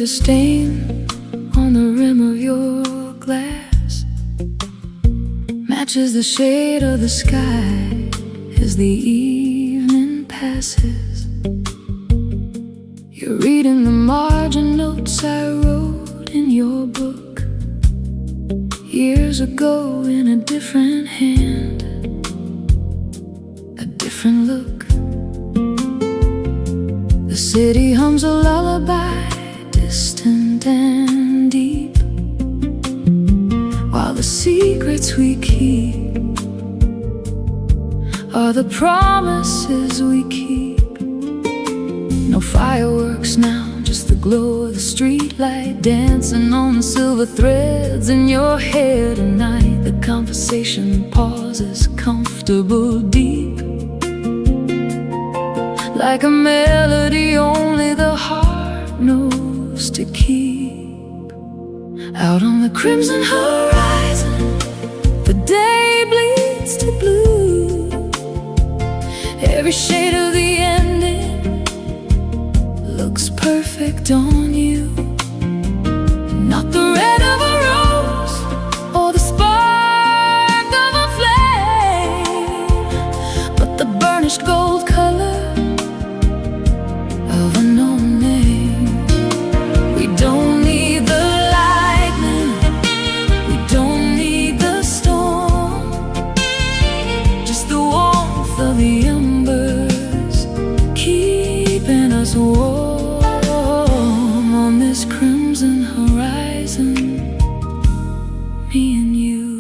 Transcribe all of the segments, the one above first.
a stain on the rim of your glass, matches the shade of the sky as the evening passes. You're reading the margin notes I wrote in your book years ago in a different hand, a different look. The city hums a lullaby, distant and deep, while the secrets we keep are the promises we keep. No fireworks now, just the glow of the streetlight dancing on the silver threads in your hair tonight. The conversation pauses, comfortable, deep, like a melody only the heart knows to keep. Out on the crimson horizon, the day bleeds to blue. Every shade of the ending looks perfect on you. Not the red of a rose or the spark of a flame, but the burnished gold color of a known name. We don't need the lightning, we don't need the storm, just the warmth of the embers keeping us warm on this crimson horizon, me and you.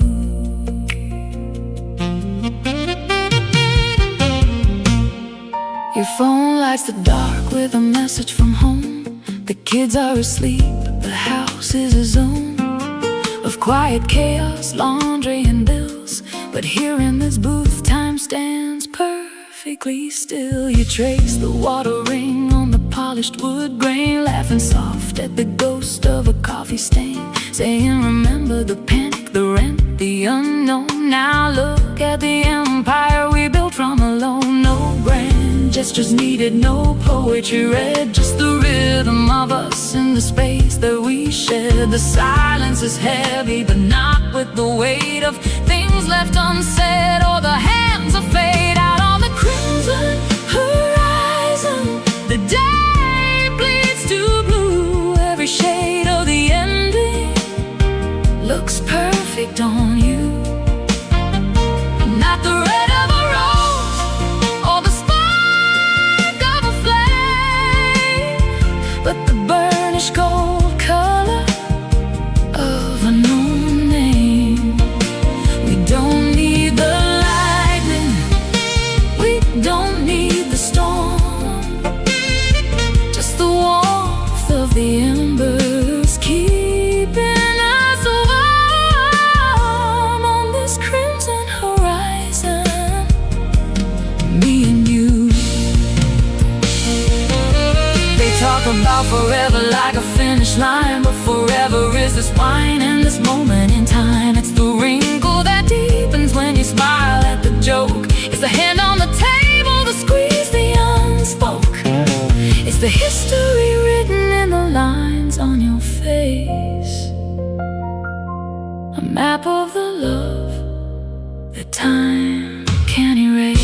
Your phone lights the dark with a message from home. The kids are asleep, the house is a zone of quiet chaos, laundry and bills. But here in this booth, time stands perfectly still. You trace the watering on the polished wood grain, laughing soft at the ghost of a coffee stain, saying remember the panic, the rent, the unknown. Now look at the empire we built from alone. No grand gestures needed, no poetry read, just the rhythm of us in the space that we shared. The silence is heavy, but not with the weight of things left unsaid or the hands of fate. Out on the crimson horizon, the day bleeds to blue. Every shade of the ending looks perfect on you. Not the red of a rose or the spark of a flame, but the burnished gold color of a known name. We don't need the lightning, we don't need the storm, just the warmth of the embers keeping us warm on this crimson horizon, me and you. They talk about forever like a finish line, but forever is this wine and this moment in time. It's the wrinkle that deepens when you smile at the joke. It's the hand on the table, the squeeze, the unspoke. It's the history written in the lines on your face, a map of the love that time can't erase.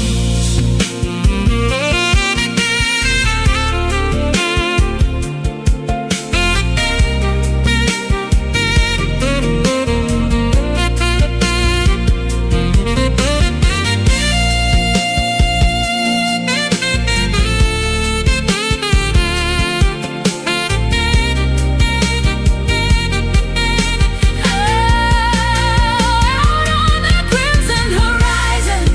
Out on the crimson horizon,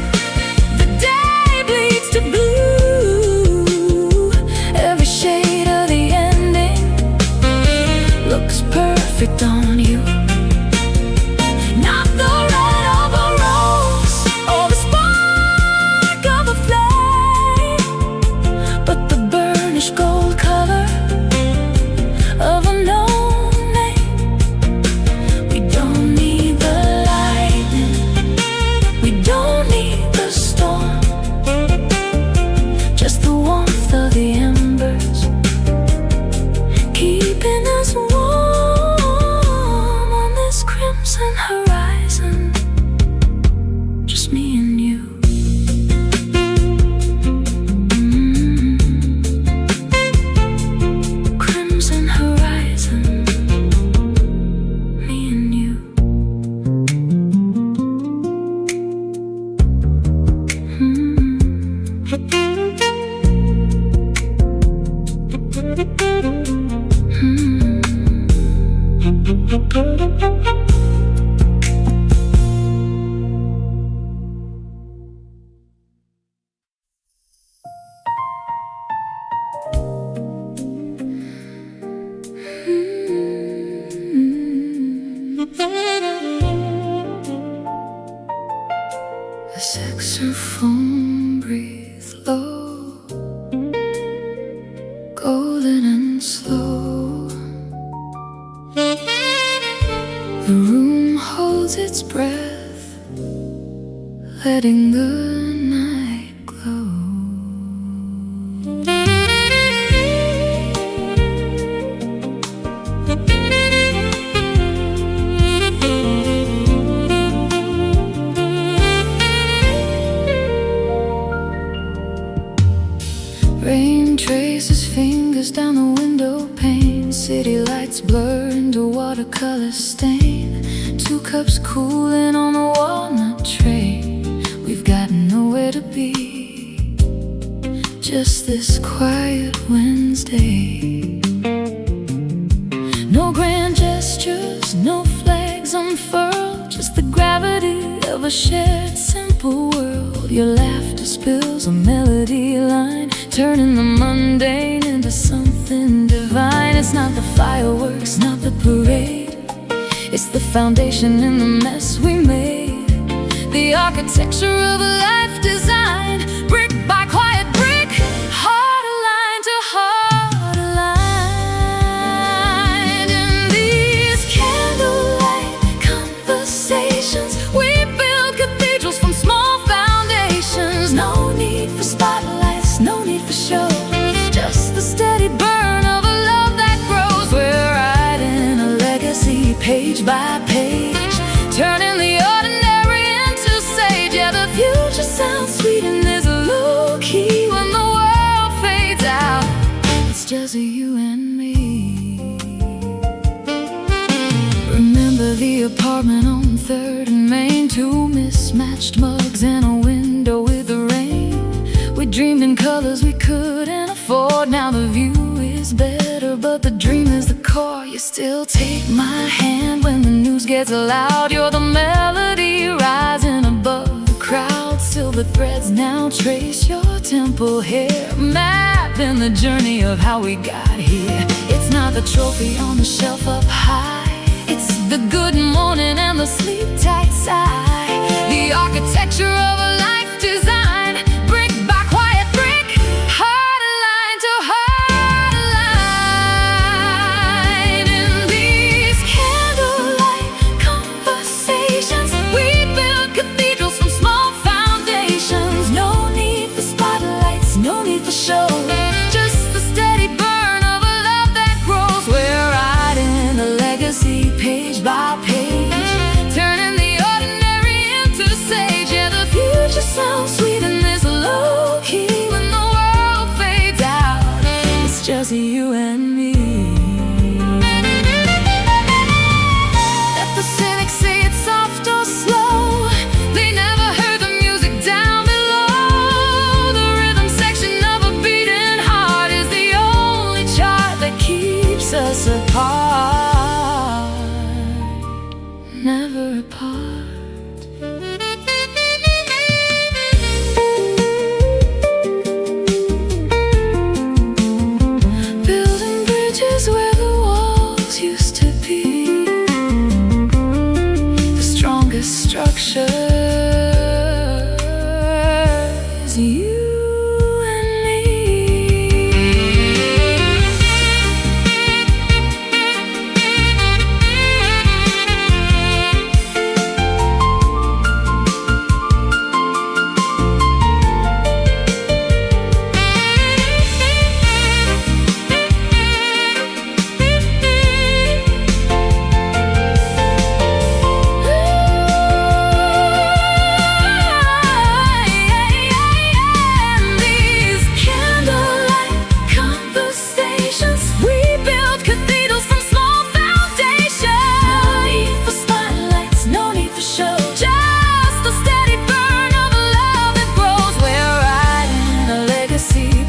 saxophone breathe low, golden and slow. The room holds its breath, letting the night glow. Rain traces fingers down the window pane. City lights blur into watercolor stain. Two cups cooling on the walnut tray. We've got nowhere to be, just this quiet Wednesday. No grand gestures, no flags unfurled, just the gravity of a shared simple world. Your laughter spills a melody line, turning the mundane into something divine. It's not the fireworks, not the parade, it's the foundation in the mess we made. The architecture of a life designed, brick by quiet brick, heart aligned to heart aligned. In these candlelight conversations, we build cathedrals from small foundations. No need for spotlights, no need for show, just the steady burn of a love that grows. We're writing a legacy page by page, turning the ordinary into sage. Yeah, the future sounds sweet and there's a low key when the world fades out. It's just you and me. Remember the apartment on 3rd and Main, two mismatched mugs and a window with the rain. We dreamed in colors we couldn't afford. Now the view is better, but the dream is the core. You still take my hand when the news gets loud. You're the melody rising above the crowd. Silver threads now trace your temple hair, mapping the journey of how we got here. It's not the trophy on the shelf up high, it's the good morning and the sleep tight sigh. The architecture of a life design, brick by quiet brick, heart aligned to heart aligned. In these candlelight conversations, we build cathedrals from small foundations. No need for spotlights, no need for show, just the steady burn of a love that grows. We're writing a legacy page by page, turning the ordinary into sage. Yeah, the future sounds sweet and there's a low key when the world fades out. It's just you and me. Let the cynics say it's soft or slow, they never heard the music down below. The rhythm section of a beating heart is the only chart that keeps us apart, never apart. Building bridges where the walls used to be, the strongest structure is you and me.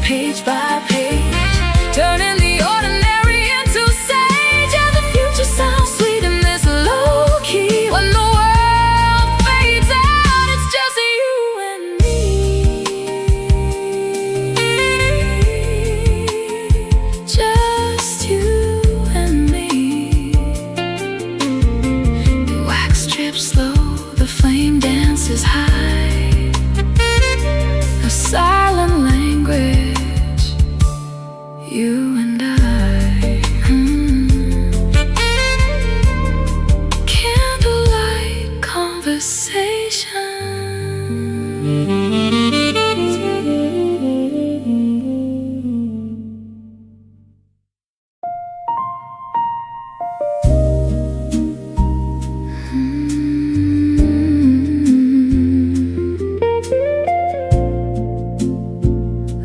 Page by page, turning the ordinary into sage. Yeah, the future sounds sweet and there's a low key when the world fades out. It's just you and me, just you and me. The wax drips low, the flame dances high. The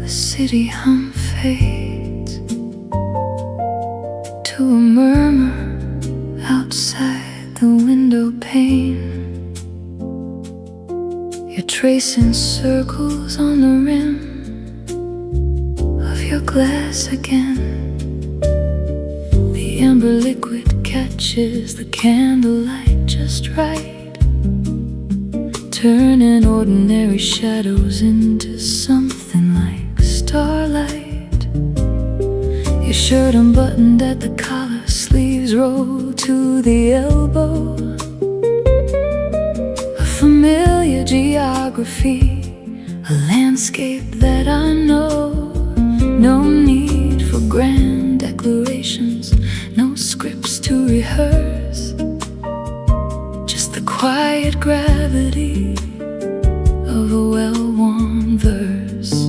city hum fades to a murmur outside the window pane. You're tracing circles on the rim of your glass again. The amber liquid catches the candlelight just right, turning ordinary shadows into something like starlight. Your shirt unbuttoned at the collar, sleeves roll to the elbow. A familiar geography, a landscape that I know. No need for grand declarations, no scripts to rehearse, just the quiet gravity of a well-worn verse.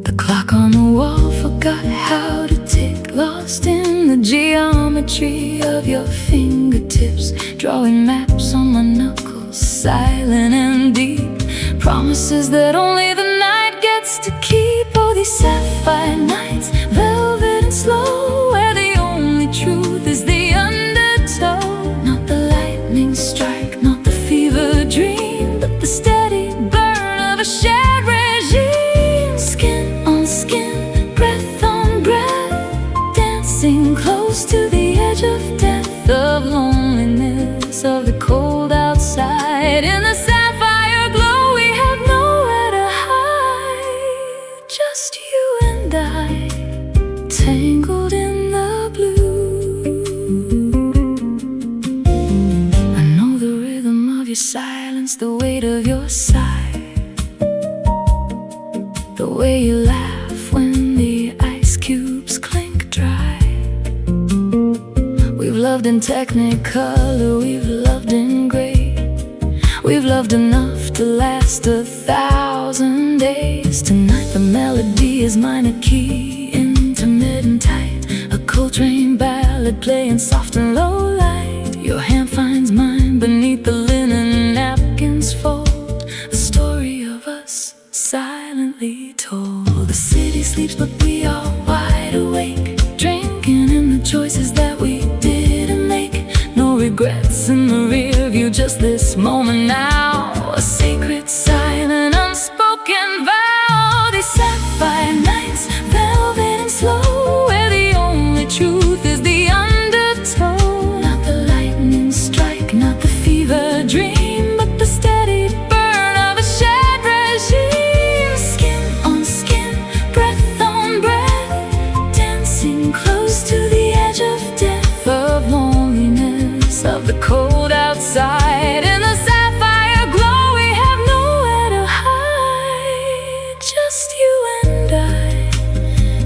The clock on the wall forgot how to tick, lost in the geometry of your fingertips, drawing maps on my knuckles, silent and deep, promises that only the night gets to keep. Oh, these sapphire nights, velvet and slow, where the only truth is the undertow. Not the lightning strike, not the fever dream, but the steady burn of a shared regime. Skin on skin, breath on breath, dancing close to the edge of death, of loneliness, of the cold outside. In the sapphire glow, we have nowhere to hide, just you and I, tangled in the blue. I know the rhythm of your silence, the weight of your sigh, the way you laugh when the ice cubes clink dry. We've loved in technicolor, we've loved in gray, we've loved enough to last 1,000 days. Tonight the melody is minor key, intermittent tight, a Coltrane ballad playing soft and low light. Your hand finds mine beneath the linen napkins fold, a story of us silently told. The city sleeps but we are wide awake, drinking in the choices that we didn't make. No regrets in the rear view, just this moment now, a sacred, silent, unspoken vow. These sapphire nights, velvet and slow, where the only truth is the undertow. Not the lightning strike, not the fever dream, but the steady burn of a shared regime. Skin on skin, breath on breath, dancing close to the edge of death, of loneliness, of the cold outside. In the sapphire glow, we have nowhere to hide, just you and I,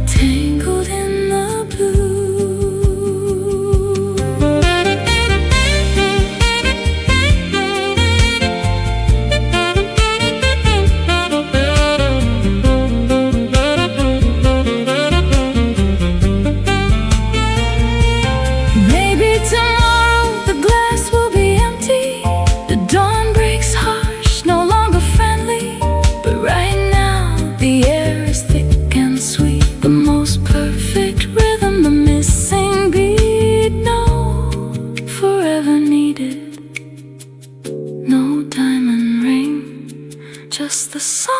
tangled in the blue. Maybe tomorrow the glass will be empty, the dawn breaks harsh, no longer friendly. But right now the air is thick and sweet, the most perfect rhythm, the missing beat. No forever needed, no diamond ring, just the song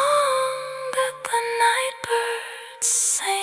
that the night birds sing.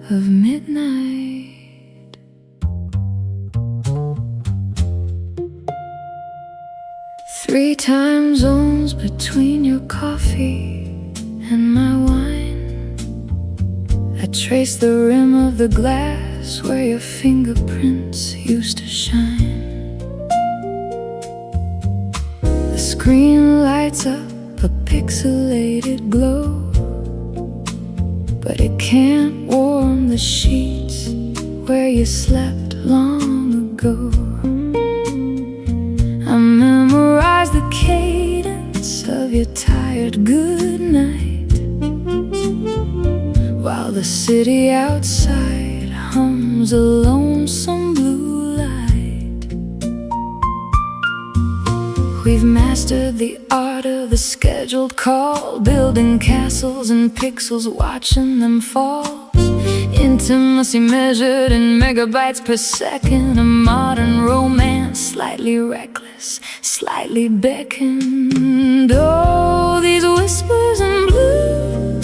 of midnight. 3 time zones between your coffee and my wine. I trace the rim of the glass where your fingerprints used to shine. The screen lights up a pixelated glow, but it can't warm the sheets where you slept long ago. I memorize the cadence of your tired goodnight, while the city outside hums a lonesome blue light. We've mastered the art of the scheduled call, building castles and pixels, watching them fall. Intimacy measured in megabytes per second, a modern romance, slightly reckless, slightly beckoned. Oh, these whispers in blue,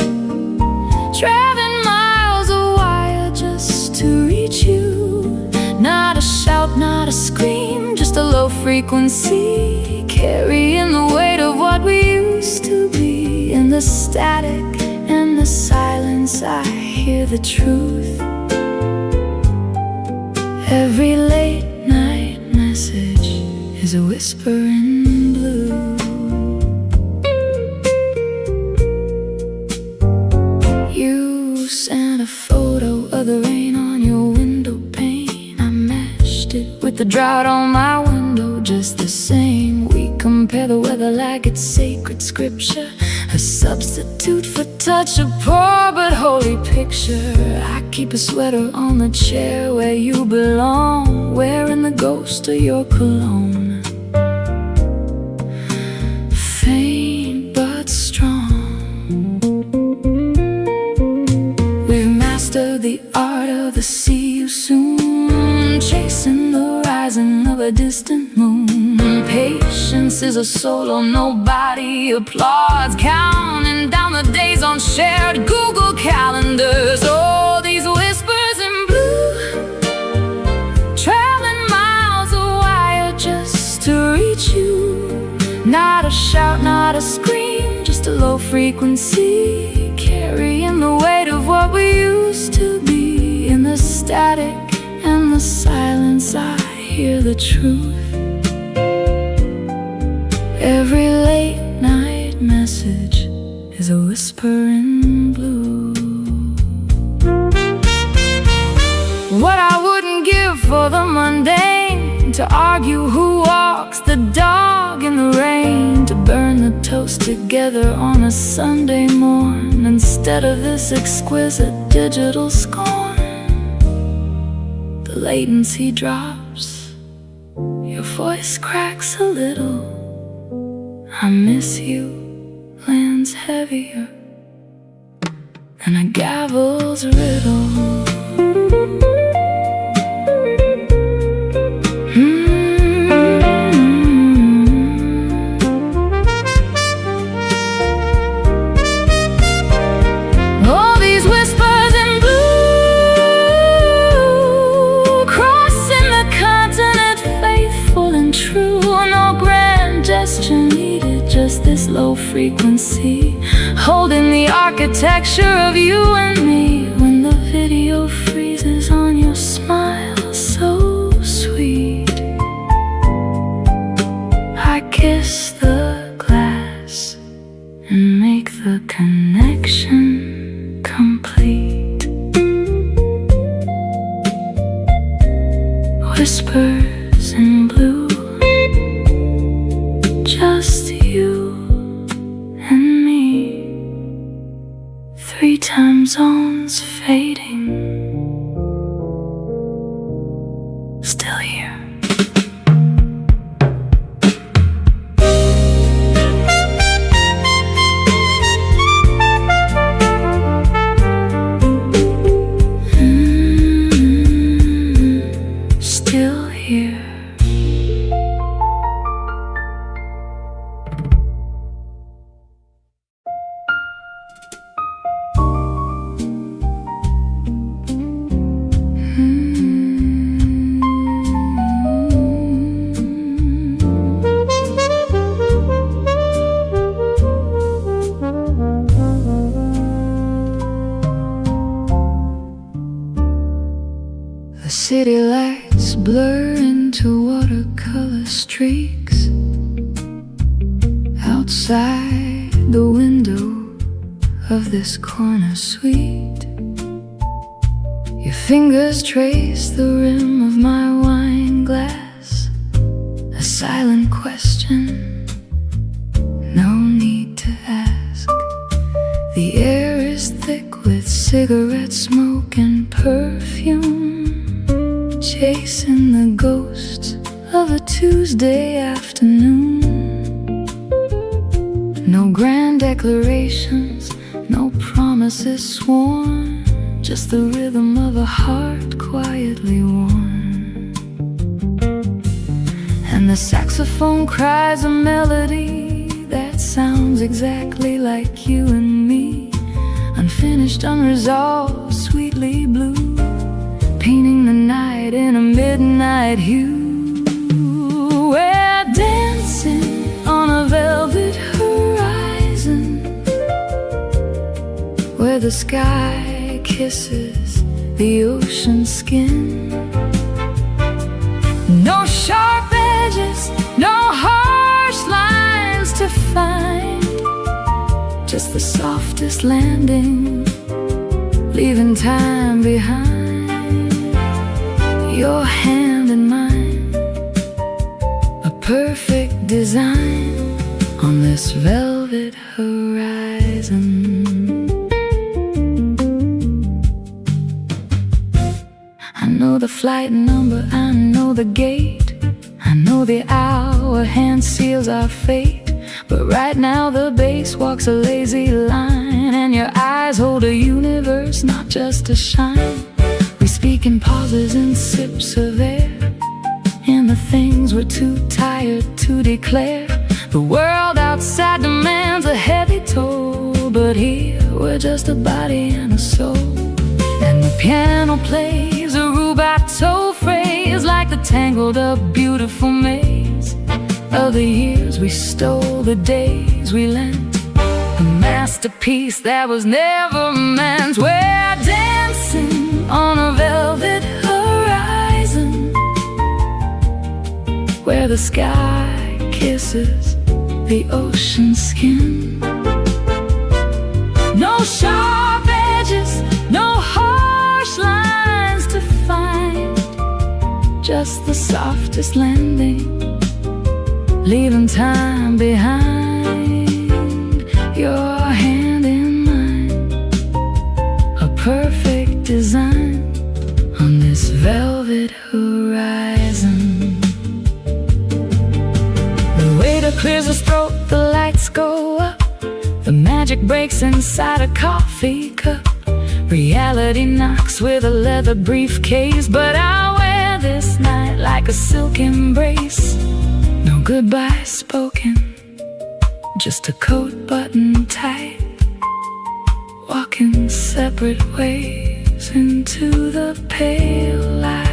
traveling miles a wire just to reach you. Not a shout, not a scream, just a low frequency, carrying the weight of what we used to be. In the static and the silence, I hear the truth. Every late night message is a whisper in blue. You sent a photo of the rain on your window pane. I matched it with the drought on my window, just the same. We compare the weather like it's sacred scripture, a substitute for touch, a poor but holy picture. I keep a sweater on the chair where you belong, wearing the ghost of your cologne. Faint but strong. We've mastered the art of the see you soon, chasing the rising of a distant moon. Patience is a solo nobody applauds, counting down the days on shared Google calendars. Oh, these whispers in blue, traveling miles a wire just to reach you. Not a shout, not a scream, just a low frequency, carrying the weight of what we used to be. In the static and the silence, I hear the truth. Every late night message is a whisper in blue. What I wouldn't give for the mundane, to argue who walks the dog in the rain, to burn the toast together on a Sunday morn, instead of this exquisite digital scorn. The latency drops, your voice cracks a little. I miss you lands heavier than a gavel's riddle. All these whispers in blue, crossing the continent, faithful and true. No grand gesture needed, just this low frequency, holding the architecture of you and me. When the video freezes on your smile so sweet, I kiss the glass and make the connection complete. Whispers in blue, just you and me. 3 time zones fading, still here. Still here. city lights blur into watercolor streaks outside the window of this corner suite. Your fingers trace the rim of my wine glass, a silent question, no need to ask. The air is thick with cigarette smoke and perfume, chasing the ghosts of a Tuesday afternoon. No grand declarations, no promises sworn, just the rhythm of a heart quietly worn. And the saxophone cries a melody that sounds exactly like you and me, unfinished, unresolved, sweetly blue, painting the night in a midnight hue. We're dancing on a velvet horizon, where the sky kisses the ocean skin. No sharp edges, no harsh lines to find, just the softest landing, leaving time behind. Your hand in mine, a perfect design on this velvet horizon. I know the flight number, I know the gate, I know the hour, hand seals our fate. But right now the bass walks a lazy line, and your eyes hold a universe, not just a shine. We speak in pauses and sips of air, and the things we're too tired to declare. The world outside demands a heavy toll, but here we're just a body and a soul. And the piano plays a rubato phrase, like the tangled up beautiful maze of the years we stole, the days we lent, a masterpiece that was never meant. We're dancing on a velvet horizon, where the sky kisses the ocean skin. No sharp edges, no harsh lines to find, just the softest landing, leaving time behind. Your hand in mine, a perfect design on this velvet horizon. The waiter clears his throat, the lights go up, the magic breaks inside a coffee cup. Reality knocks with a leather briefcase, but I'll wear this night like a silk embrace. No goodbye spoken, just a coat buttoned tight, walking separate ways into the pale light.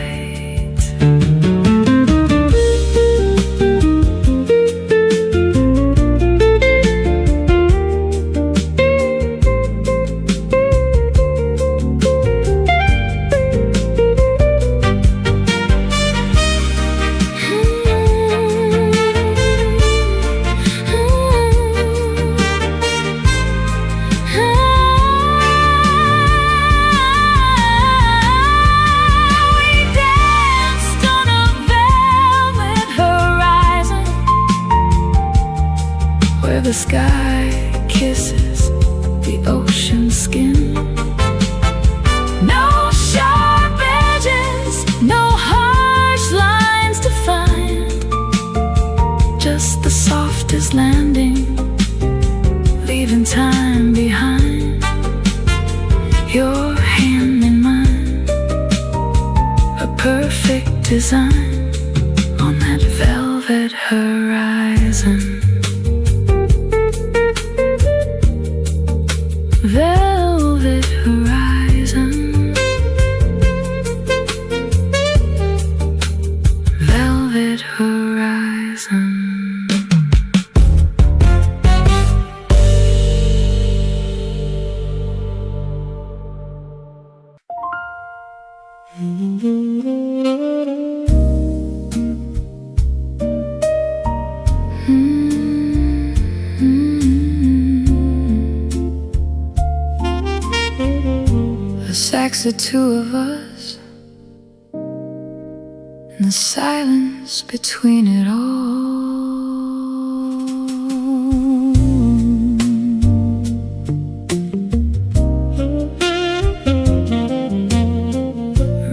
Where the sky kisses the ocean skin. No sharp edges, no harsh lines to find, just the softest landing, leaving time behind. Your hand in mine, a perfect design on that velvet horizon. Velvet horizon, velvet horizon. A sax of two of us, and the silence between it all.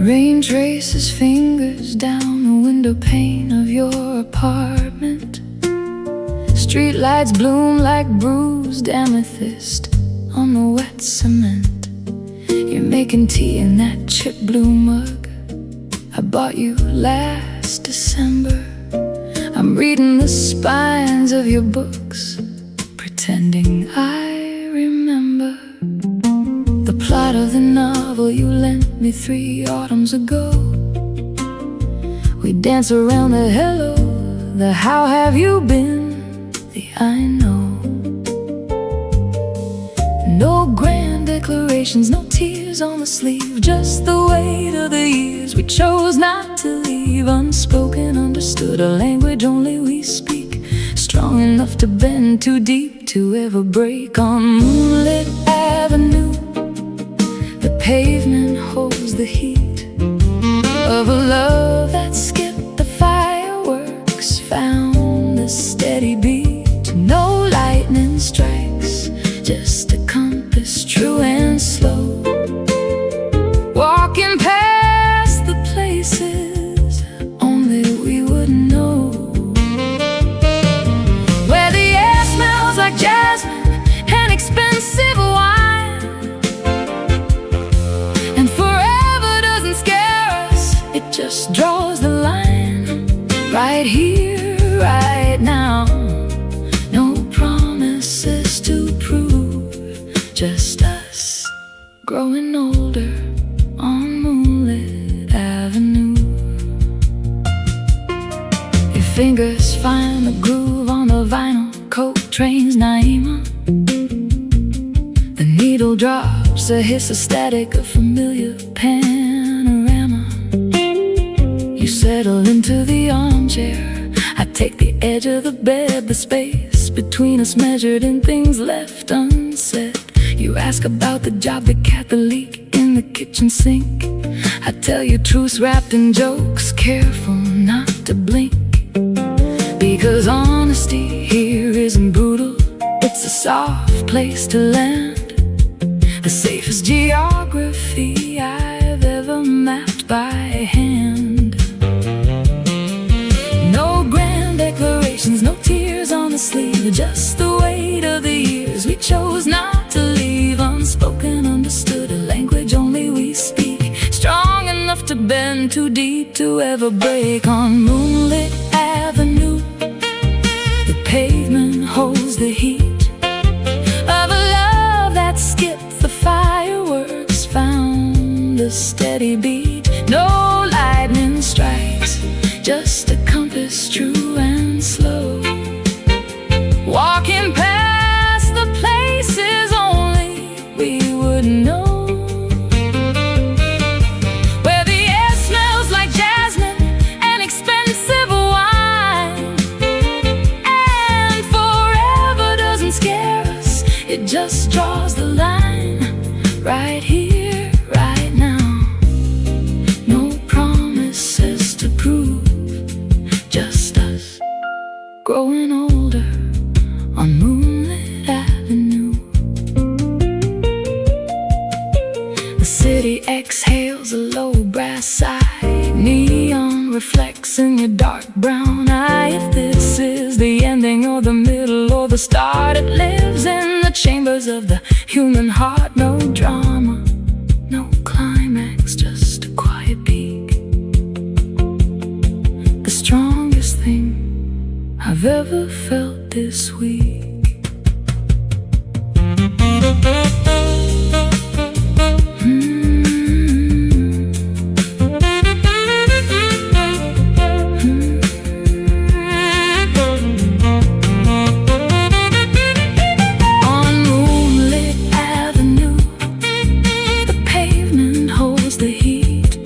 Rain traces fingers down the window pane of your apartment. Streetlights bloom like bruised amethyst on the wet cement. You're making tea in that chip blue mug I bought you last December. I'm reading the spines of your books, pretending I remember the plot of the novel you lent me 3 autumns ago. We dance around the hello, the how have you been, the I know. No grand declarations, no tears on the sleeve, just the weight of the years we chose not to leave. Unspoken, understood, a language only we speak, strong enough to bend too deep to ever break. On moonlit avenue, the pavement holds the heat of a love that skipped the fireworks, found the steady beat. No lightning strikes, just a compass, true and slow. Walking past the places only we would know, where the air smells like jasmine and expensive wine, and forever doesn't scare us, it just draws the line. Right here, right now, no promises to prove, just us growing older on moonlit avenue. Your fingers find the groove on the vinyl coat train's Naima. The needle drops a hiss of static, a familiar panorama. You settle into the armchair, I take the edge of the bed, the space between us measured in things left unsaid. You ask about the job, the cat, the leak in the kitchen sink. I tell you truths wrapped in jokes, careful not to blink, because honesty here isn't brutal, it's a soft place to land, the safest geography I've ever mapped by hand. No grand declarations, no tears on the sleeve, just the weight of the years we chose not to leave. Unspoken, understood, a language only we speak, strong enough to bend too deep to ever break. On moonlit avenue, the pavement holds the heat of a love that skipped the fireworks, found the steady beat. No lightning strikes, just a compass, true and slow. Walking past the places only we would know, where the air smells like jasmine and expensive wine, and forever doesn't scare us, it just draws the line. Right here, right now, no promises to prove, just us growing older on moonlit avenue. The city exhales a low brass sigh, neon reflects in your dark brown eye. If this is the ending or the middle or the start, it lives in the chambers of the human heart. No drama, no climax, just a quiet peak, the strongest thing I've ever felt this week. On moonlit avenue, the pavement holds the heat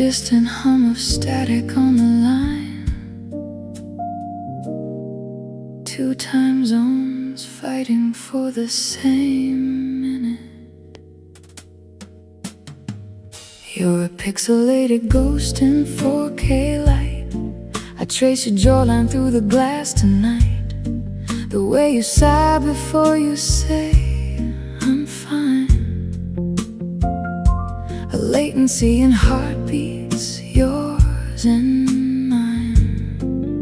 distant hum of static on the line. Two time zones fighting for the same minute. You're a pixelated ghost in 4K light. I trace your jawline through the glass tonight. The way you sigh before you say I'm fine. A latency in heartbeats, yours and mine.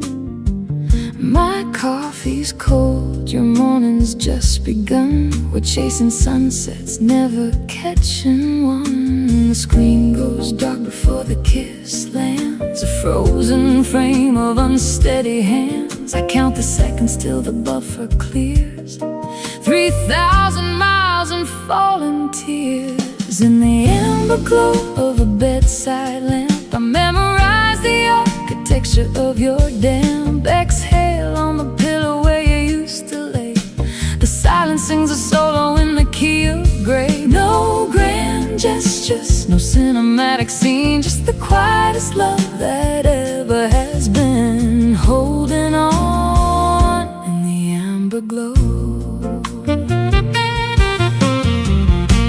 My coffee's cold, your morning's just begun. We're chasing sunsets, never catching one. The screen goes dark before the kiss lands. A frozen frame of unsteady hands. I count the seconds till the buffer clears. 3,000 miles and falling tears. In the amber glow of a bedside lamp, I memorize the architecture of your damp. Exhale on the pillow where you used to lay. The silence sings a solo in the key of gray. No grand gestures, no cinematic scene, just the quietest love that ever has been. Holding on in the amber glow.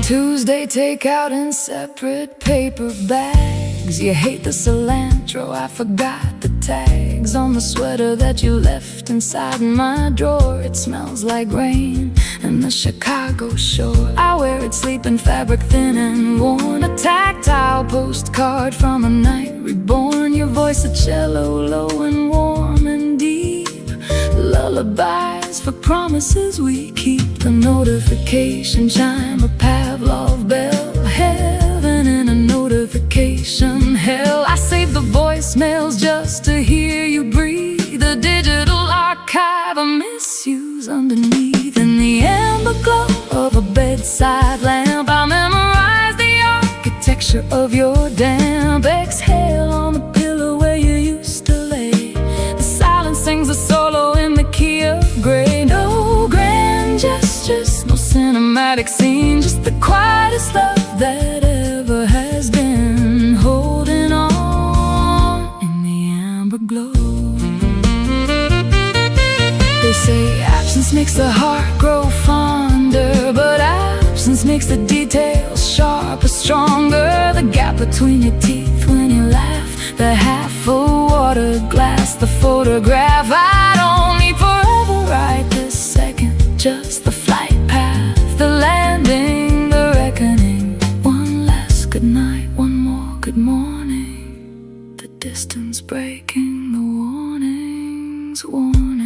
Tuesday takeout in separate paper bags. You hate the cilantro, I forgot the tags on the sweater that you left inside my drawer. It smells like rain and the Chicago shore. I wear it sleeping fabric thin and worn. A tactile postcard from a night reborn. Your voice a cello, low and warm and deep. Lullabies for promises we keep. The notification chime, a Pavlov bell. Heaven in a notification hell. I save the voicemails just to hear you breathe. A digital archive of misuse underneath. In the amber glow of a bedside lamp, I memorize the architecture of your damp. Exhale on the pillow where you used to lay. The silence sings a solo in the key of gray. No grand gestures, no cinematic scene, just the quietest love that ever has been. Holding on in the amber glow. They say absence makes the heart grow fonder, but absence makes the details sharper, stronger. The gap between your teeth when you laugh, the half-full water glass, the photograph. I don't need forever right this second, just the flight path, the landing, the reckoning. One last good night, one more good morning. The distance breaking, the warnings, warning.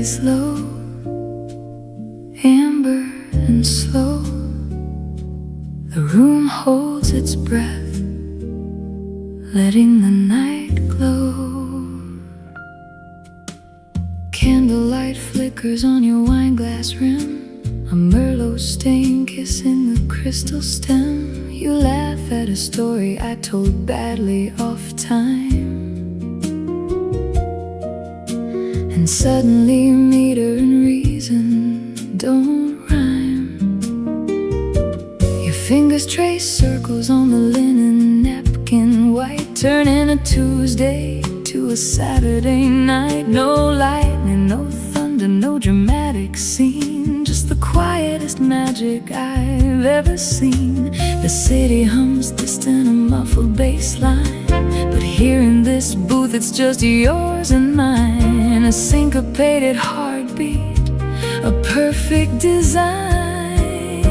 lays low, amber and slow. The room holds its breath, letting the night glow. Candlelight flickers on your wine glass rim, a Merlot stain kissing the crystal stem. You laugh at a story I told badly off time, and suddenly meter and reason don't rhyme. Your fingers trace circles on the linen napkin white, turning a Tuesday to a Saturday night. No lightning, no thunder, no dramatic scene, just the quietest magic I've ever seen. The city hums distant, a muffled bass line, but here in this booth it's just yours and mine. A syncopated heartbeat, a perfect design.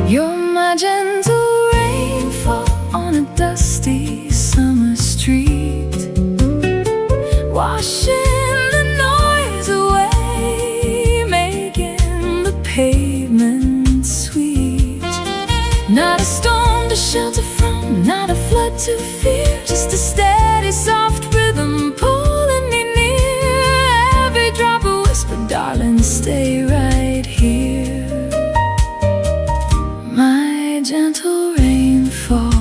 You're my gentle rainfall on a dusty summer street, washing the noise away, making the pavement sweet. Not a storm to shelter from, not a flood to fear, just a steady soft rhythm pulling me near. Every drop a whisper, darling, stay right here. My gentle rainfall,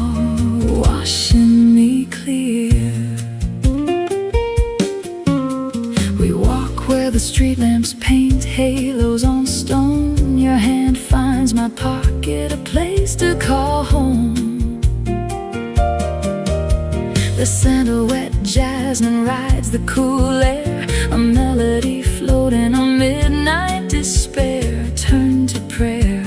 washing me clear. We walk where the street lamps paint halos on stone. Your hand finds my pocket, a place to call home. The scent of wet jasmine rides the cool air, a melody floating on midnight despair. Turn to prayer.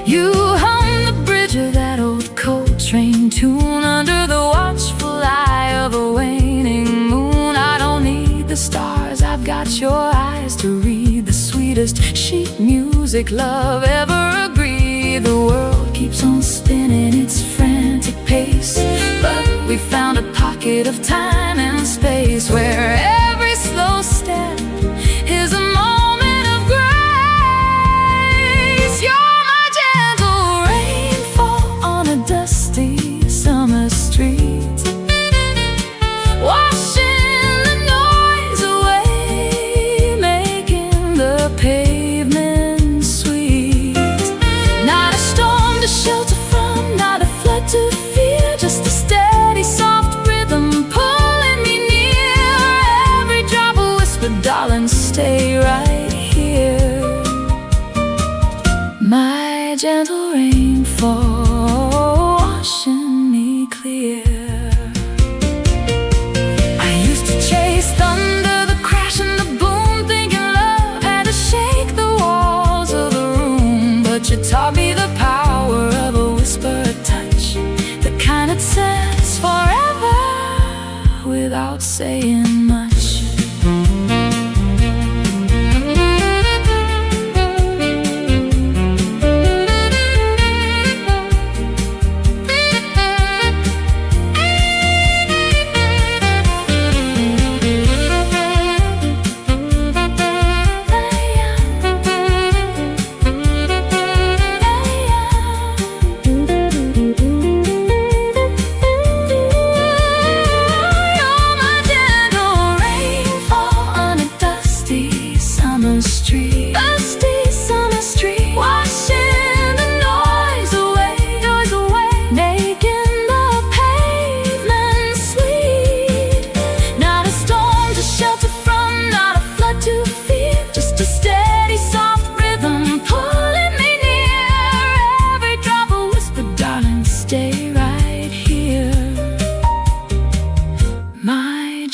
You hum the bridge of that old Coltrane tune under the watchful eye of a waning moon. I don't need the stars, I've got your eyes to read the sweetest sheet music love ever agreed. The world keeps on spinning its frantic pace, but we found a pocket of time and space where every slow step is a moment of grace. You're my gentle rainfall on a dusty summer street, washing the noise away, making the pavement sweet. Not a storm to shelter from, not a flood to fear, just a steady soft rhythm pulling me near. Every drop a whisper, darling, stay right here. My gentle rainfall, washing me clear. I used to chase thunder, the crash and the boom, thinking love had to shake the walls of the room. But you taught me the power of a whisper, a touch, the kind that says forever without saying much.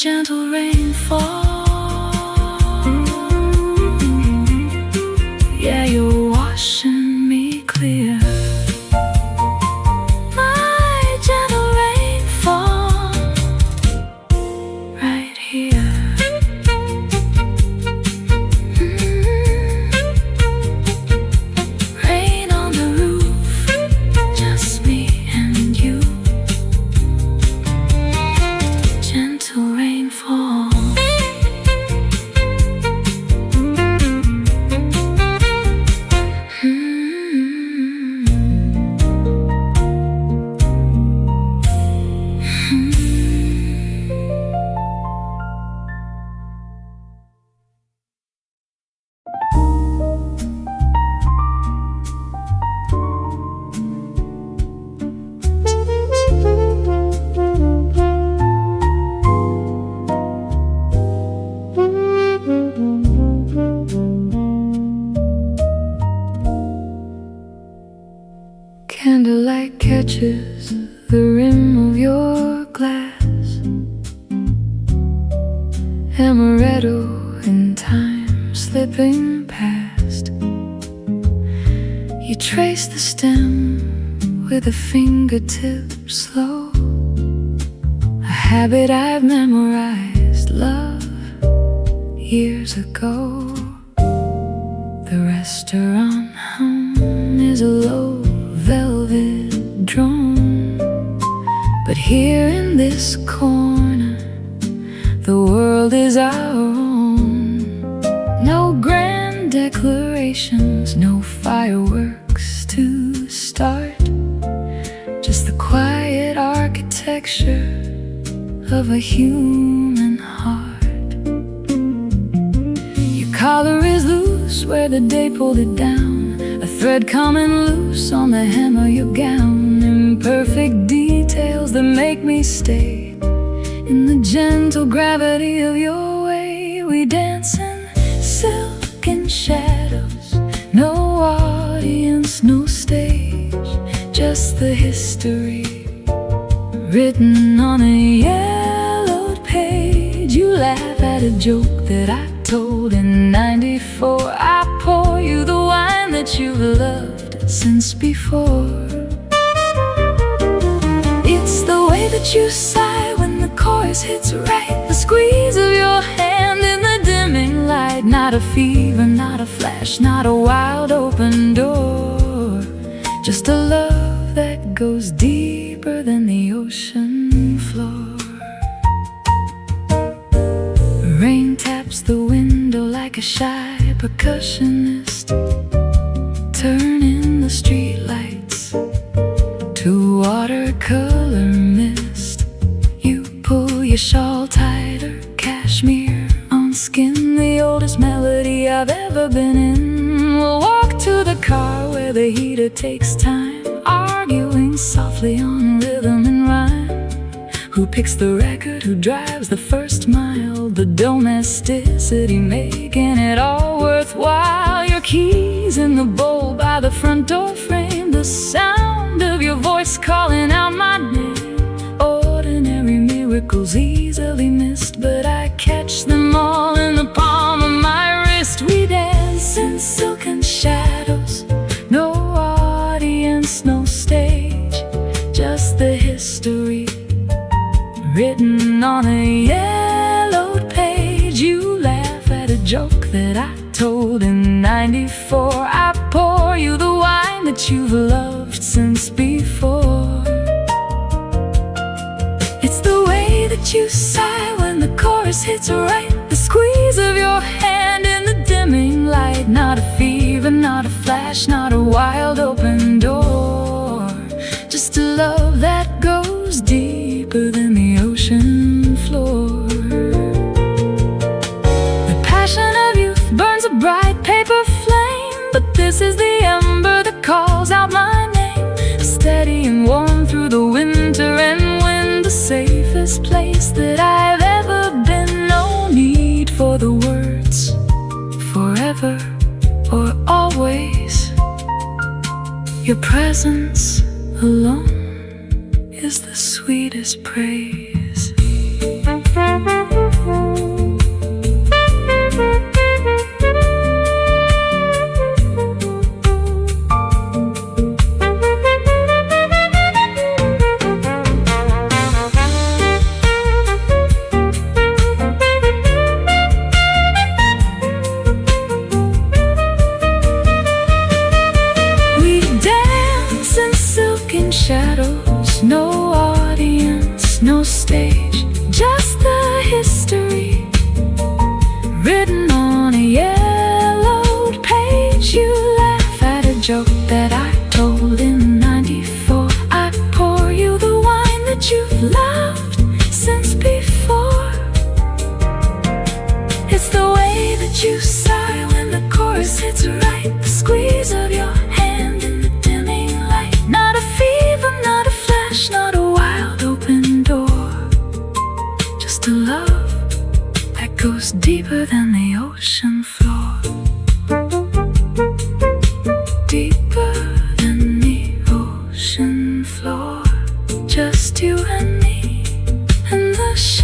Gentle rainfall, yeah, you're washing me clear. My gentle rainfall, right here. Rain on the roof, just me and you. Gentle rainfall. Candlelight catches the rim of your glass, amaretto in time slipping past. You trace the stem with a fingertip slow, a habit I've memorized, love, years ago. The restaurant hum is a low velvet drone, but here in this corner the world is our own. No grand declarations, no fireworks to start, just the quiet architecture of a human heart. Your collar is loose where the day pulled it down, a thread coming loose on the hem of your gown. Imperfect details that make me stay in the gentle gravity of your way. We dance in silken shadows, no audience, no stage, just the history written on a yellowed page. You laugh at a joke that I told in '94. I pour you the wine that you've loved since before. It's the way that you sigh when the chorus hits right, the squeeze of your hand in the dimming light. Not a fever, not a flash, not a wild open door, just a love that goes deeper than the ocean floor. Rain taps the window like a shy percussionist, turning the streetlights to watercolor mist. You pull your shawl tighter, cashmere on skin, the oldest melody I've ever been in. We'll walk to the car where the heater takes time, arguing softly on rhythm and rhyme. Who picks the record, who drives the first mile, the domesticity making it all worthwhile. Your keys in the bowl by the front door frame, the sound of your voice calling out my name. Ordinary miracles easily missed, but I catch them all in the palm of my wrist. We dance in silken shadows, no audience, no stage, just the history written on a yellowed page. You laugh at a joke that I told in '94. I pour you the wine that you've loved since before. It's the way that you sigh when the chorus hits right, the squeeze of your hand in the dimming light. Not a fever, not a flash, not a wild open door, just a love that goes deeper than the ocean floor. The passion of youth burns a bright paper flame, but this is the ember that calls out my name. Steady and warm through the winter and wind, the safest place that I've ever been. No need for the words forever or always. Your presence alone is the sweetest praise. We dance in silken shadows, no audience, no stage, just you and me in the shadows.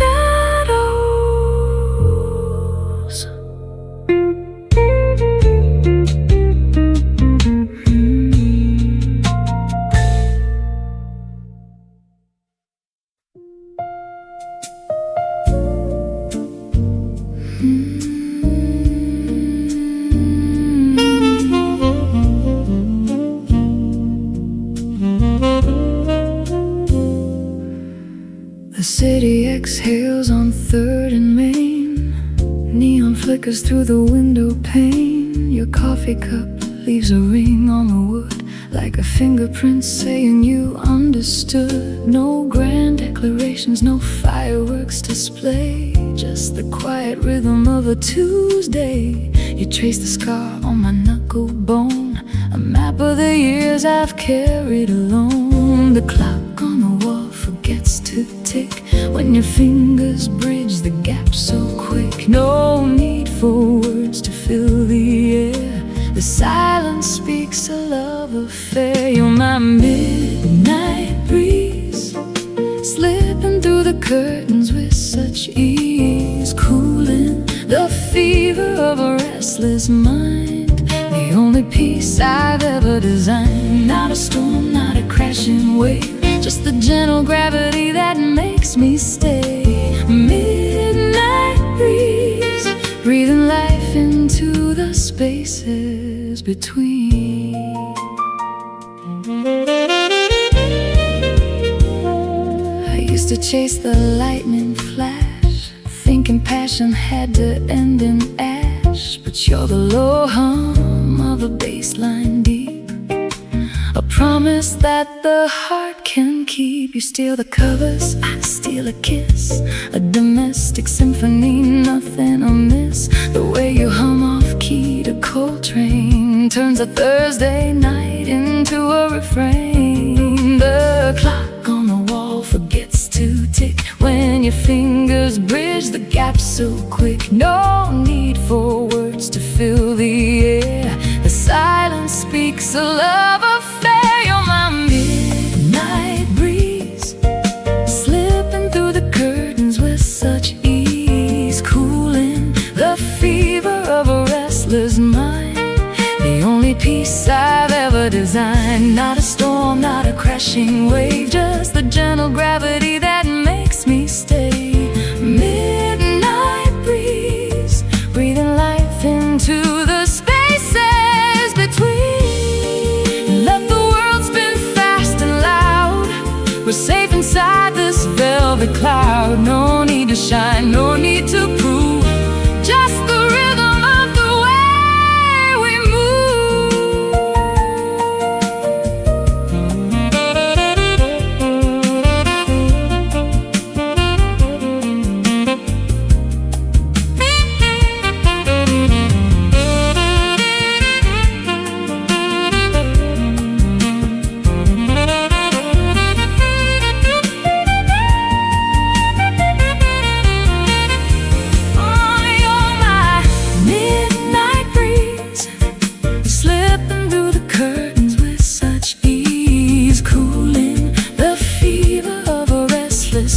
The city exhales on 3rd and Main. Neon flickers through the window pane. Your coffee cup leaves a ring on the wood, like a fingerprint saying you understood. No grand declarations, no fireworks display, just the quiet rhythm of a Tuesday. You trace the scar on my knuckle bone, a map of the years I've carried alone. The clock on the wall forgets to tick when your fingers bridge the gap so quick. No need for words to fill the air, the silence speaks a love affair. You're my midnight breeze, slipping through the curtains with such ease, cooling the fever of a restless mind. The only peace I've ever designed. Not a storm, not a crashing wave, just the gentle gravity that makes me stay. Midnight breeze, breathing life into the spaces between. I used to chase the lightning flash, thinking passion had to end in ash. But you're the low hum of a bass line deep, a promise that the heart can keep. You steal the covers, I steal a kiss, a domestic symphony, nothing amiss. The way you hum off key to Coltrane turns a Thursday night into a refrain. The clock on the wall forgets to tick when your fingers bridge the gap so quick. No need for words to fill the air, the silence speaks a love affair. You're my midnight breeze, slipping through the curtains with such ease, cooling the fever of a restless mind. The only peace I've ever designed. Not a storm, not a crashing wave, just the gentle gravity that makes me stay. Midnight breeze, breathing life into the spaces between. Let the world spin fast and loud, we're safe inside this velvet cloud. No need to shine, no need to prove, just the rhythm of the way we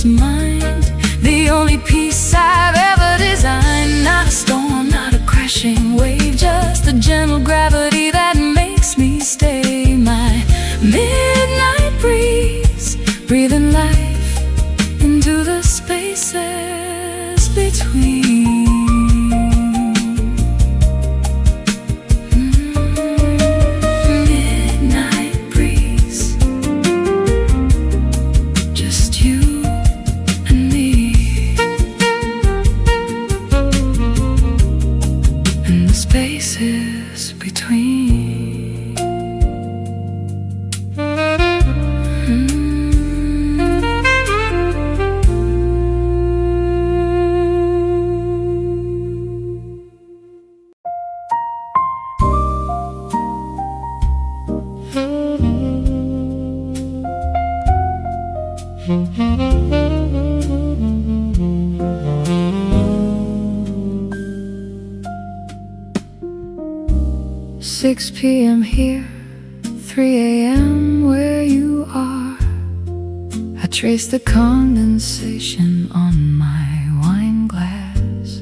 mind. The only peace I've ever designed. Not a storm, not a crashing wave, just the gentle gravity that makes me stay. My midnight breeze, breathing life into the spaces between. Spaces between. Six p.m. here, 3 a.m. where you are. I trace the condensation on my wine glass.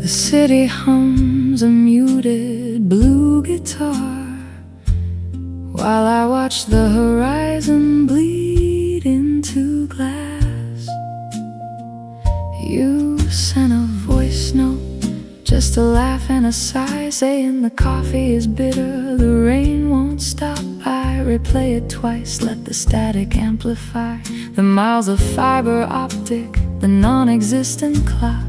The city hums a muted blue guitar while I watch the horizon bleed into glass. You sent a voice note, just a laugh and a sigh, saying the coffee is bitter, the rain won't stop. I replay it twice, let the static amplify the miles of fiber optic, the non-existent clock.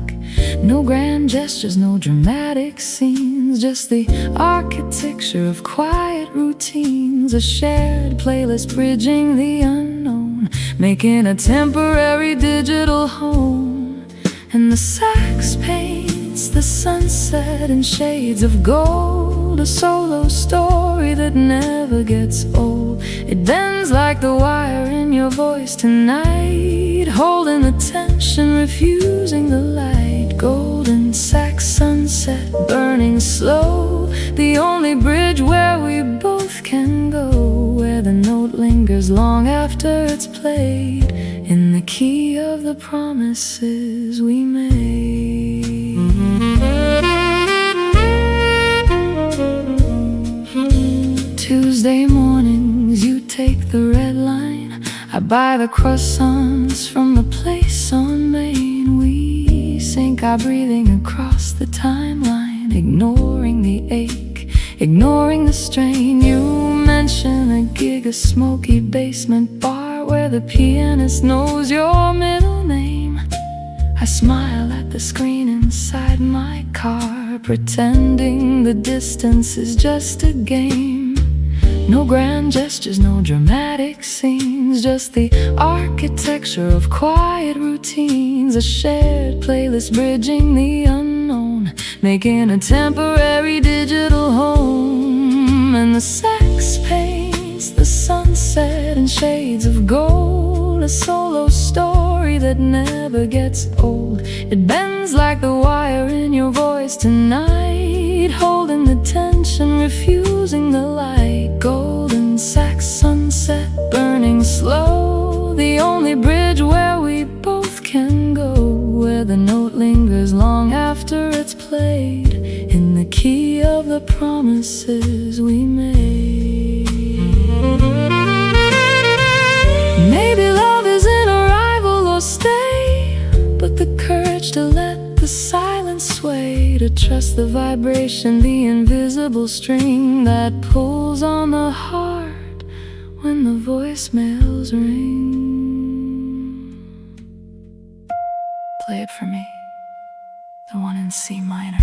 No grand gestures, no dramatic scenes, just the architecture of quiet routines. A shared playlist bridging the unknown, making a temporary digital home. And the sax paints the sunset in shades of gold, a solo story that never gets old. It bends like the wire in your voice tonight, holding the tension, refusing the light. Golden sax sunset, burning slow, the only bridge where we both can go, where the note lingers long after it's played, in the key of the promises we made. Tuesday mornings, you take the red line, I buy the croissants from the place on Main. We sink our breathing across the timeline, ignoring the ache, ignoring the strain. You mention a gig, a smoky basement bar where the pianist knows your middle name. I smile at the screen inside my car, pretending the distance is just a game. No grand gestures, no dramatic scenes, just the architecture of quiet routines. A shared playlist bridging the unknown, making a temporary digital home. And the sax paints the sunset in shades of gold, a solo story that never gets old. It bends like the wire in your voice tonight, holding the tension, refusing the light. Golden sax sunset, burning slow, the only bridge where we both can go, where the note lingers long after it's played, in the key of the promises we made. Maybe love isn't arrival or stay, but the courage to let the silence sway, to trust the vibration, the invisible string that pulls on the heart when the voicemails ring. Play it for me, the one in C minor.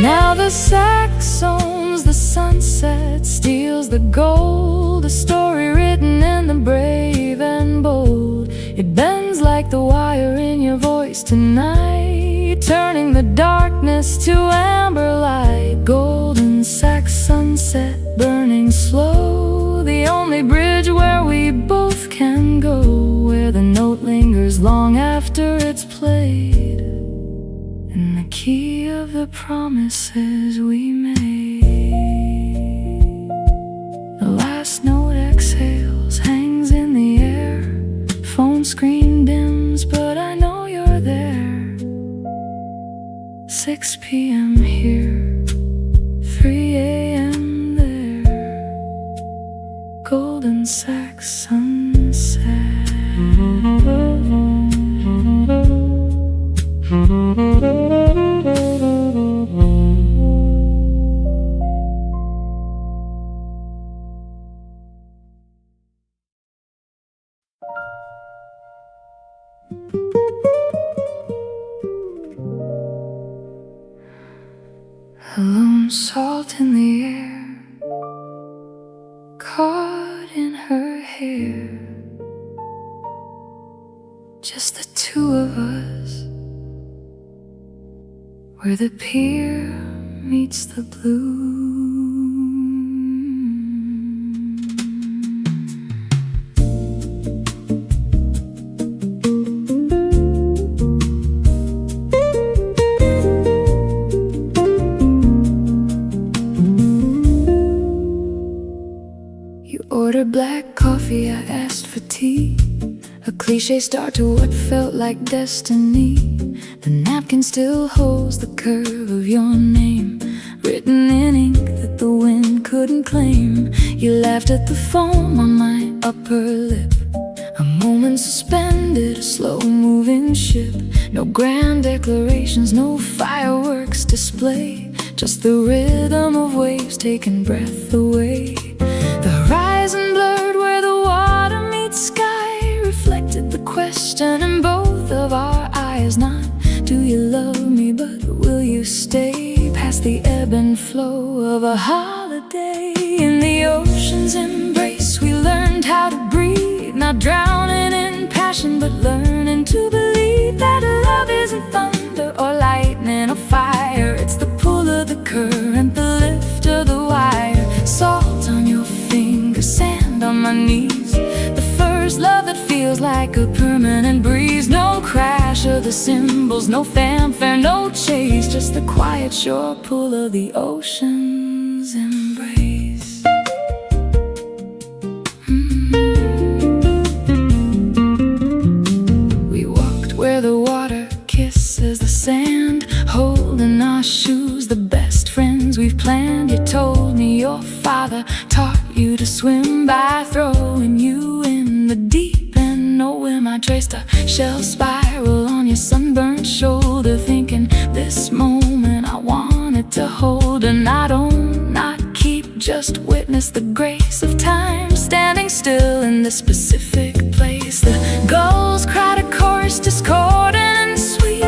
Now the sax owns the sunset, steals the gold, a story written in the brave and bold. It bends like the wire in your voice tonight, turning the darkness to amber light. Golden sax sunset, burning slow, the only bridge where we both can go, where the note lingers long after it's played, in the key of the promises we made. The last note exhales, hangs in the air, phone screen dims, but I know you're there. 6 p.m. here, 3 a.m. there. Golden sax sunset. Alone, salt in the air, caught in her hair. just the two of us, where the pier meets the blue. You ordered black coffee, I asked for tea. A cliche start to what felt like destiny. The napkin still holds the curve of your name, written in ink that the wind couldn't claim. You laughed at the foam on my upper lip, a moment suspended, a slow-moving ship. No grand declarations, no fireworks display, just the rhythm of waves taking breath away. The horizon blurred where the water meets sky, reflected the question in both of our eyes. Not do you love me, but will you stay, past the ebb and flow of a holiday. In the ocean's embrace we learned how to breathe, not drowning in passion but learning to believe that love isn't thunder or lightning or fire. It's the pull of the current, the lift of the wire. Salt on your fingers, sand on my knees, the first love that feels like a permanent breeze. No crash of the cymbals, no fanfare, no chase, just the quiet shore pull of the ocean's embrace. We walked where the water kisses the sand, holding our shoes, the best friends we've planned. You told me your father taught you to swim by throwing you in the deep end. No whim, I traced a shell spiral on your sunburnt shoulder, thinking this moment I wanted to hold. And I don't not keep, just witness the grace of time, standing still in this specific place. The gulls cried a chorus, discordant and sweet,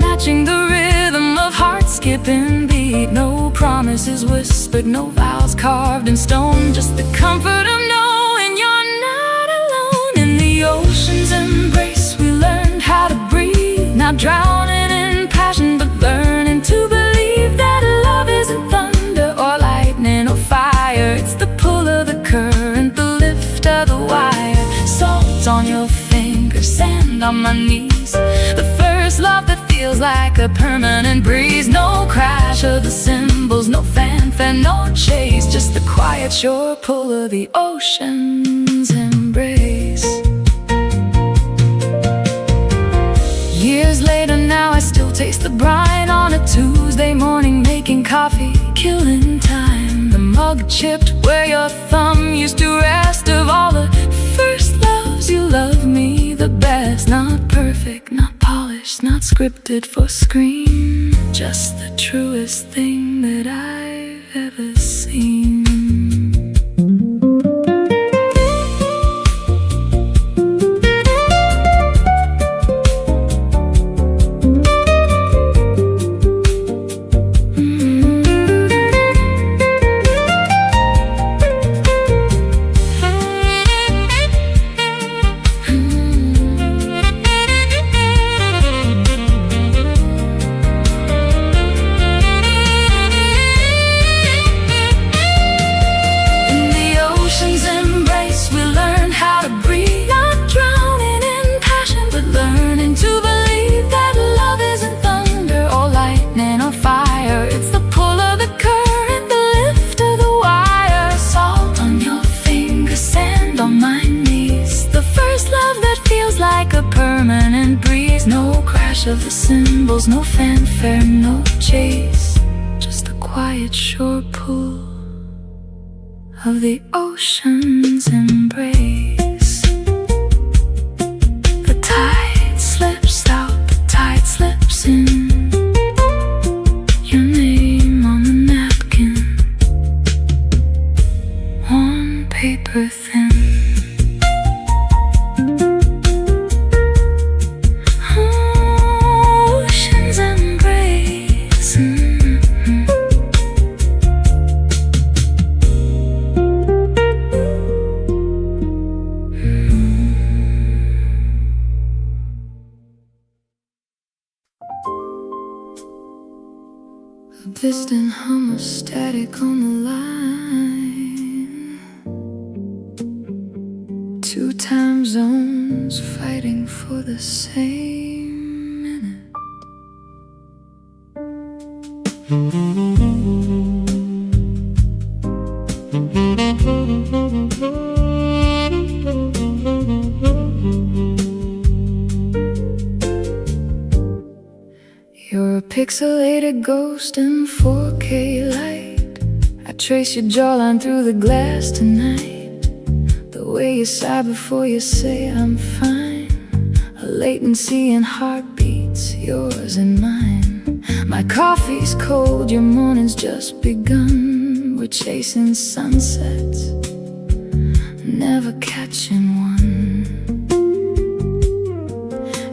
matching the rhythm of hearts skipping beat. No promises whispered, no vows carved in stone, just the comfort of knowing you're not alone. In the ocean's embrace we learned how to breathe, not drowning in passion but learning to believe that love isn't thunder or lightning or fire. It's the pull of the current, the lift of the wire. Salt on your fingers, sand on my knees, the first love that feels like a permanent breeze. No crash of the cymbals, no fanfare, no chase, just the quiet shore pull of the ocean's embrace. Years later now I still taste the brine on a Tuesday morning, making coffee, killing time. The mug chipped where your thumb used to rest. Of all the first loves, you love me the best. Not perfect, not polished, not scripted for screen, just the truest thing that I've ever seen. Permanent breeze, no crash of the cymbals, no fanfare, no chase, just the quiet shore pull of the ocean's embrace. The tide slips out, the tide slips in, your name on the napkin, on paper thin. Distant hum of static on the line. Two time zones fighting for the same minute. You're a pixelated ghost in 4K light. I trace your jawline through the glass tonight. The way you sigh before you say I'm fine. A latency in heartbeats, yours and mine. My coffee's cold, your morning's just begun. We're chasing sunsets, never catching one.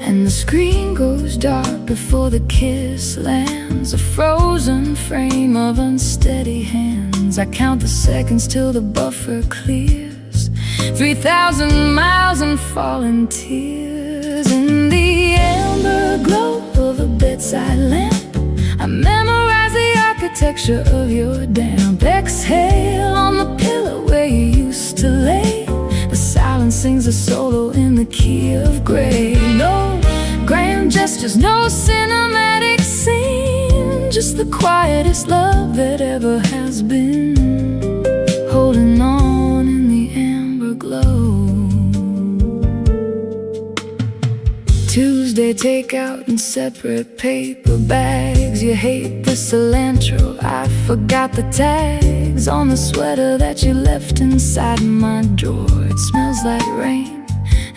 And the screen goes dark before the kiss lands. A frozen frame of unsteady hands. I count the seconds till the buffer clears. 3,000 miles and falling tears. In the amber glow of a bedside lamp, I memorize the architecture of your damp. Exhale on the pillow where you used to lay. The silence sings a solo in the key of gray. No grand gestures, no cinematic scene, just the quietest love that ever has been. Holding on in the amber glow. Tuesday takeout in separate paper bags. You hate the cilantro, I forgot the tags on the sweater that you left inside my drawer. It smells like rain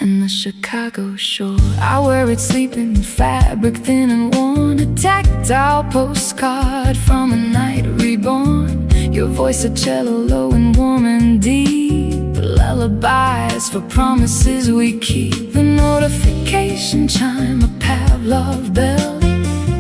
and the Chicago shore. I wear it sleeping in fabric thin and worn. A tactile postcard from a night reborn. Your voice a cello low and warm and deep. Lullabies for promises we keep. A notification chime, a Pavlov bell.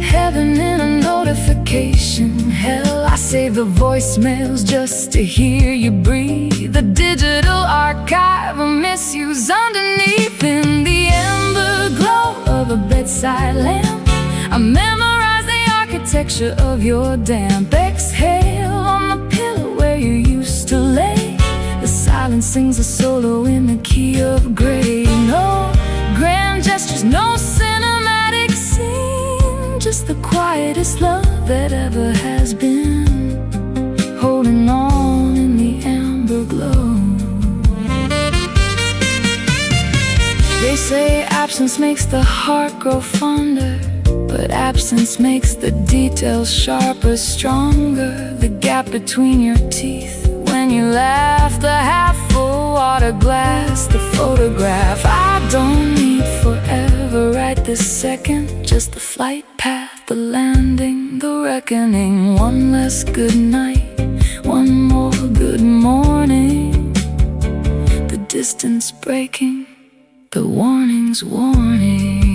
Heaven in a notification hell. I save the voicemails just to hear you breathe. The digital archive of misuse underneath. In the amber glow of a bedside lamp, I memorize the architecture of your damp. Exhale on the pillow where you used to lay. The silence sings a solo in the key of gray. No grand gestures, no cinematic scene, just the quietest love that ever has been. Holding on in the amber glow. They say absence makes the heart grow fonder, but absence makes the details sharper, stronger. The gap between your teeth when you laugh, the half-full water glass, the photograph. I don't need forever right this second, just the flight path, the landing, the reckoning. One less good night, one more good morning. The distance breaking, the warning's warning.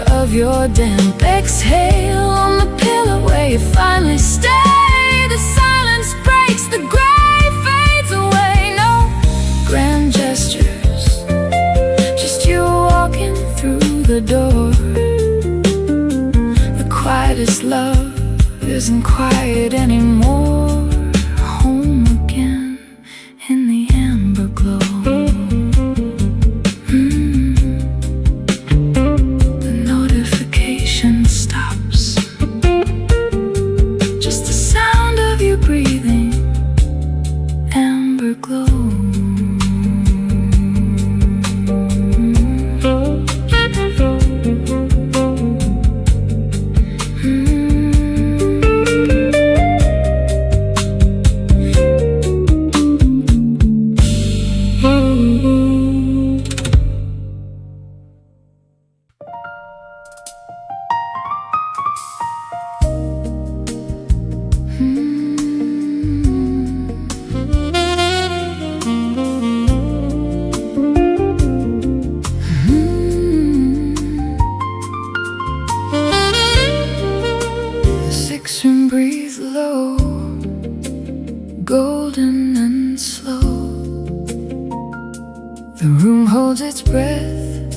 Of your damp. Exhale on the pillow where you finally stay. The silence breaks, the gray fades away. No grand gestures, just you walking through the door. The quietest love isn't quiet anymore. Home again in the amber glow. saxophone breathes low, golden and slow. The room holds its breath,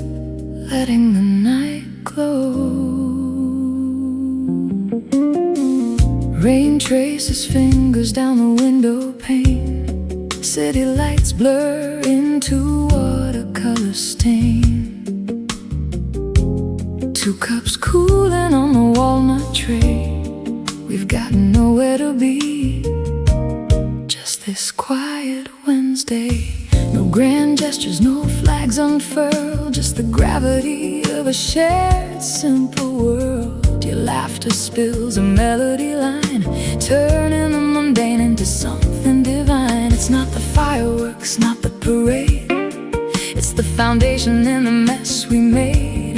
letting the night glow. Rain traces fingers down the window pane. City lights blur into watercolor stain. Two cups cooling on the walnut tray. We've got nowhere to be, just this quiet Wednesday. No grand gestures, no flags unfurled, just the gravity of a shared simple world. Your laughter spills a melody line, turning the mundane into something divine. It's not the fireworks, not the parade, it's the foundation in the mess we made.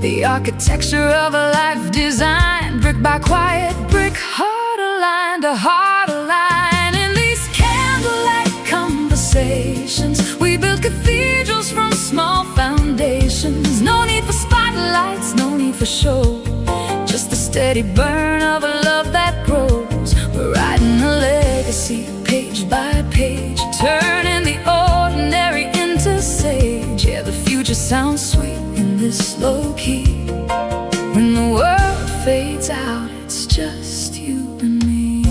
The architecture of a life designed, brick by quiet brick, heart aligned to heart aligned. In these candlelight conversations, we build cathedrals from small foundations. No need for spotlights, no need for show, just the steady burn of a love that grows. We're writing a legacy, page by page, turning the ordinary into sage. Yeah, the future sounds sweet in this low key. When the world fades out, it's just you and me.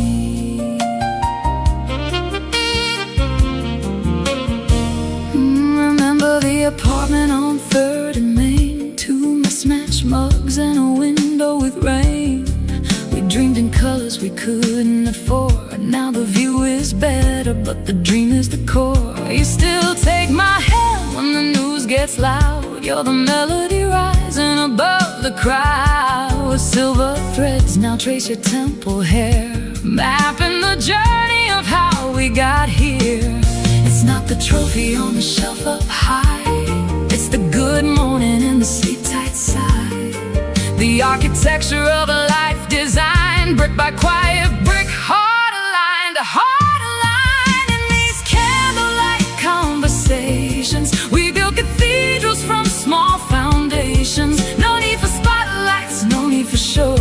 Remember the apartment on 3rd and Main, two mismatched mugs and a window with rain. We dreamed in colors we couldn't afford. Now the view is better, but the dream is the core. You still take my hand when the news gets loud. You're the melody rising above the crowd. With silver threads now trace your temple hair, mapping the journey of how we got here. It's not the trophy on the shelf up high, it's the good morning and the sleep tight side. The architecture of a life designed, brick by quiet brick, heart aligned to heart aligned. In these candlelight conversations, we build cathedrals from small foundations. No need for spotlights, no need for show,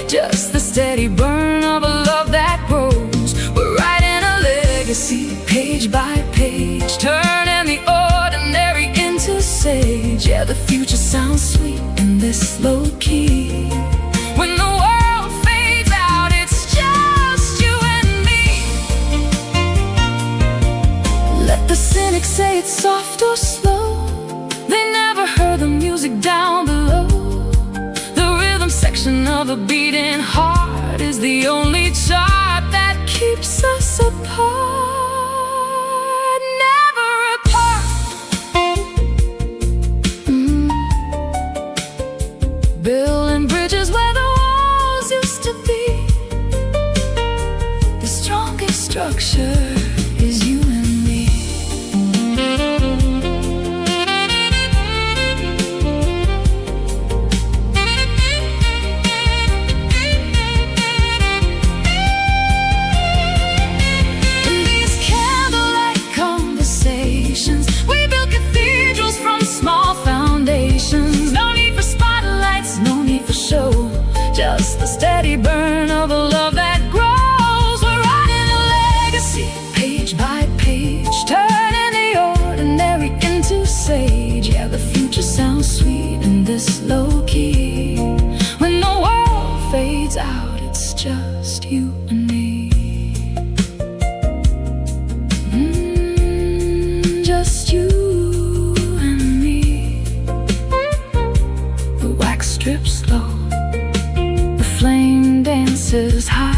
just the steady burn of a love that grows. We're writing a legacy, page by page, turning the ordinary into sage. Yeah, the future sounds sweet in this low key. When the world fades out, it's just you and me. Let the cynics say it's soft or slow, they never heard the music down below. The rhythm section of a beating heart is the only chart that keeps us apart. Never apart. Building bridges where the walls used to be. The strongest structure is you and me. In these candlelight conversations, we build cathedrals from small foundations. No need for spotlights, no need for show, just the steady burn of a love that grows. We're writing a legacy, page by page, turning the ordinary into sage. Yeah, the future sounds sweet in this low key. When the world fades out, it's just you and me. Just you and me. The wax strips low, the flame dances high.